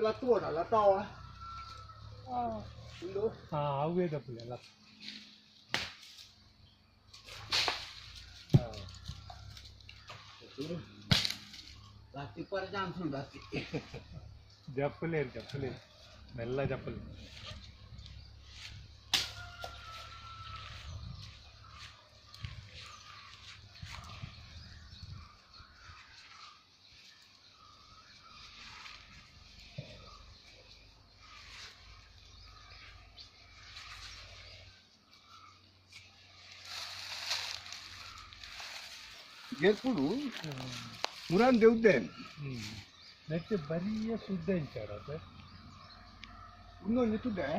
la tuona, la toa. awet pula lah. Lati par jam sun lati. Jappale, mella jappale. Gerpuru, muran deuden. Nanti bariya sudah encara, Uno itu deh.